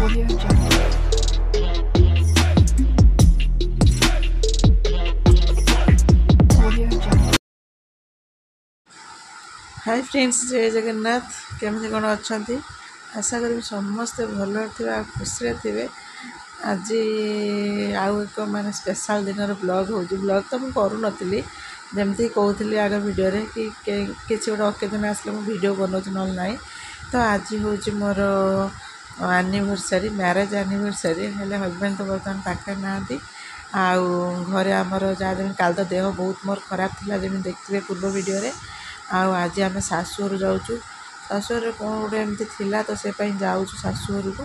Audio Jungle. Audio Jungle. Hi friends, जय जगन्नाथ। केमती कौन अच्छा? आशा करी समस्ते भल थे खुशी थे। आज आउ एक माने स्पेशल दिन ब्लॉग हो ब्लॉग तो मुझे करूनी जमती कहती आग वीडियो कि किसी गोटे अकेजन आसले मुझे वीडियो बनाऊँ ना ना। तो आज हूँ मोर एनिवर्सरी, मैरेज एनिवर्सरी। हेले हजबैंड तो बर्तमान पाखे ना घरे आमर जहाँ काल तो देह बहुत मोर खराब था जमी देखते पूर्व वीडियो रे। आज आम शाशुर जाऊँ, शाशुर कौन गोटे एमती थिला तो से जाऊँ शाशुर को।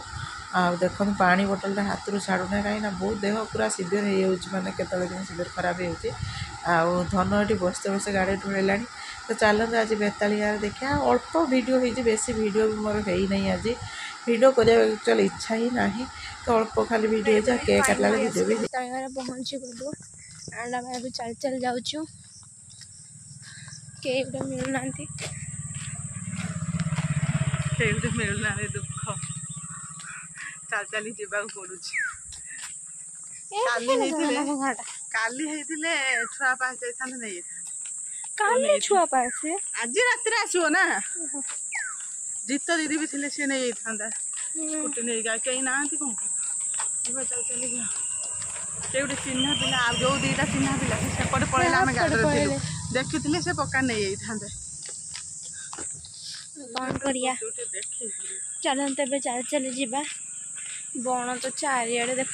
देखो पानी बोतल हाथ रू छाड़ूना कहीं बहुत देह पूरा सीवियर हो माने केतले दिन सीवियर खराब हो धन ये बसते बसते गाड़ी ढोला। तो चलते आज बेतालिया देखा अल्प वीडियो हो बेसी वीडियो भी मोर है नहीं। आज वीडियो करने चल इच्छा ही ना तो अल्प खाली वीडियो हो केक काटला वीडियो भी पहुँची गलु एंड चल चल जाऊँ केक मिलूना मिलना दुख चल चली जावाक पड़ू। काली छुआ पास जाता नहीं काली छुआ पास आज रात आसो ना। जीत दीदी भी थे सी नहीं स्कूटी नहीं कहीं ना कौन कर चल चल गोटे चिन्ह पिला जो दीटा चिन्ह पिला सेपटे पड़ेगा आम गाड़ी देखी से पक्का नहीं जाते कौन करिया। चलते चल चल जा बण तो चारिड़े देख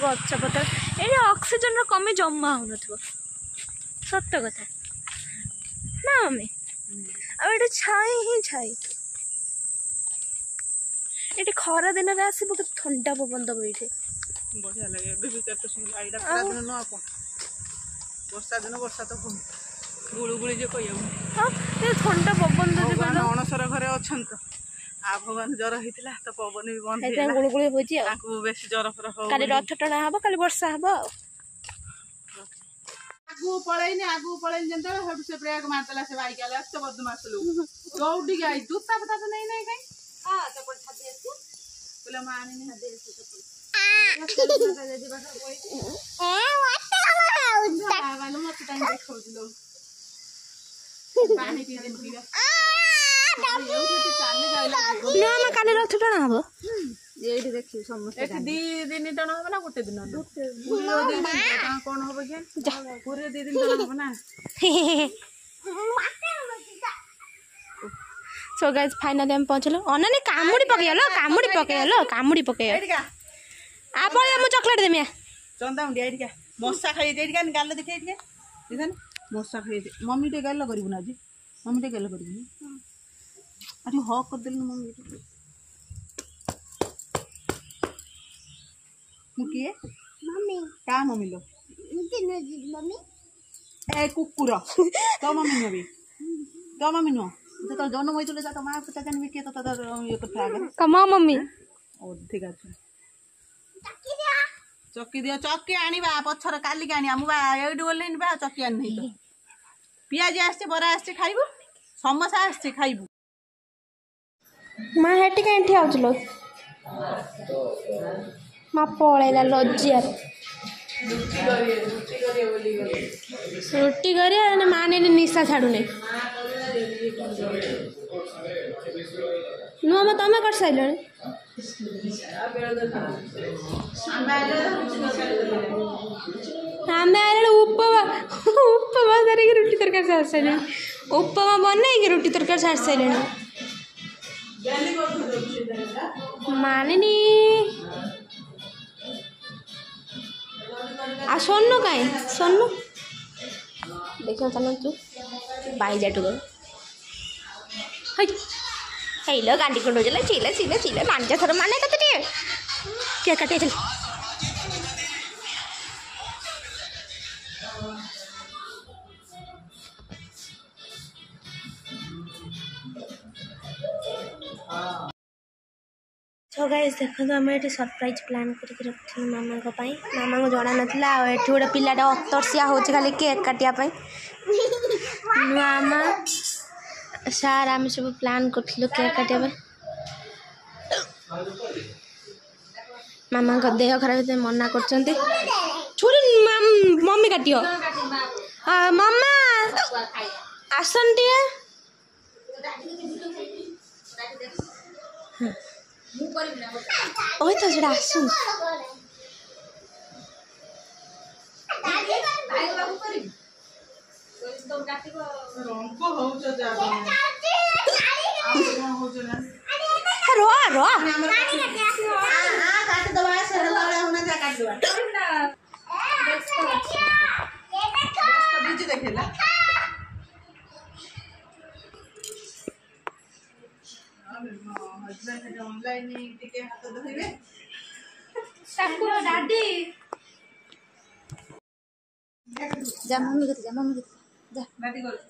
गछ पतर ये ऑक्सीजन कमी जमा हो सत कथा ना मम्मी। अब ये छाई ही छाई ये खरा दिन में आसब ठंडा पवन दब ये बढ़िया लगे। दिन नुआ कौन वर्षा दिन वर्षा तो गुड़गुड़ी जो कह हाँ ठंडा पवन भगवान अणसर घरे अच्छा तो आ भगवान ज्वर होता तो पवन भी बंद गुड़गुड़ी हो बेस ज्वर फर काली रथ टଣା हम काली वर्षा हम आगू पलैनी आगू पलैनी जब से ब्रेक मारदेला से बाइक आला तो बदमाश लोग दौड़ी गई जूता पता तो नहीं कहीं हां चप्पल छाती आसी बोले मानी नहीं हदे से चप्पल वालो मत टाइम देखो लो पानी पी दिन पीवा ना मैं काली रथ टଣା हम ये देखिए समस्त एक दी दिन टना हो ना गोटे दिन कौन हो पूरे दी दिन टना हो ना। सो गाइस फाइनली हम पहुंचलो अनने कामुड़ी पकेलो आप हम चॉकलेट देमिया चंदा उंडी आइडिका मस्सा खाई देडिका गाल देखै आइडिका देखन मस्सा खाई दे मम्मी टे गाल करिबु ना जी मम्मी टे गाल करिबु अरे ह कर देल मम्मी मुकिए मम्मी का मम्मी लो मम्मी ए कुकुर तो मम्मी नबी तो मम्मी नो तो जन्म होइतले जा तो मां पता जानबे के तो ये कथा आगे कमा मम्मी ओ ठीक আছে चक्की दिया चक्की आनिबा पछर काली के आनिया मुबा एडु बोलेन बा चक्की आन नहीं तो पियाज आछे बरा आछे खाइबो समोसा आछे खाइबो मां हेटी कांठी आउचलो मां पळैला लज्जिया रोटी करे माने निशा छाड़ुने नुआ में तमें कर साइल उपमा करके रोटी तरकारी छाड़ सारे उपमा बनई रोटी तरकारी छाड़ सारे मानिनी आ सोनू कहीं सोनू देखो चलो तू बाई जाटू गो हेलो गांडी को चला चिले चिले चिले मान जा थोड़ा माने कते क्या काटे चल सो गाइस देखो आम ये सरप्राइज प्लान करके रखी मामा को मामा को जना नाला ये गोटे पिलाटा अतरसिया हो खाली केक काटापी मामा सार आम सब प्लान कर केक काटापी मामा का देह खराब है मना कर छुरी मम्मी काटियो मामा आसन टिए ओए तो जड़ा आसन रो रो जा मम्मी को जा मम्मी को जा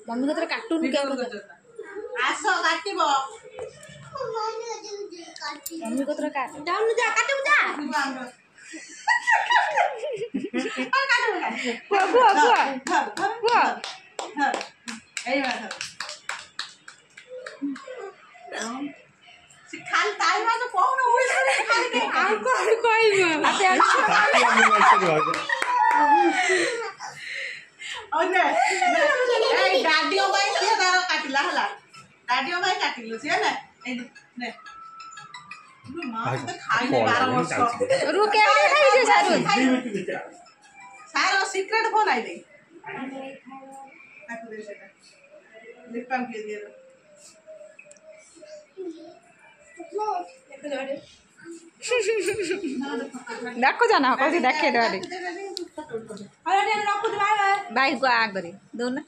मम्मी को तेरे कार्टून के आसो काटिबो मम्मी को तेरे काट डाउन जा काटू जा बुआ बुआ बुआ बुआ এই বাবা খাল তাই মাছ কোন উড়ে খালি কে আর কইবা আতে ओने ए डाडियो भाई से दारो काटिला हला डाडियो भाई काटिलो से ना ए ने मां तो खाई 12 वर्ष रुके खाई जे सारो सीक्रेट फोन आई दे आको दे सेटा लिपम के दिए देखो जाना कौन देखे डरे भाई को आ करे दो ना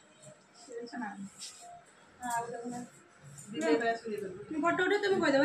फोटो उठे तुम कह दो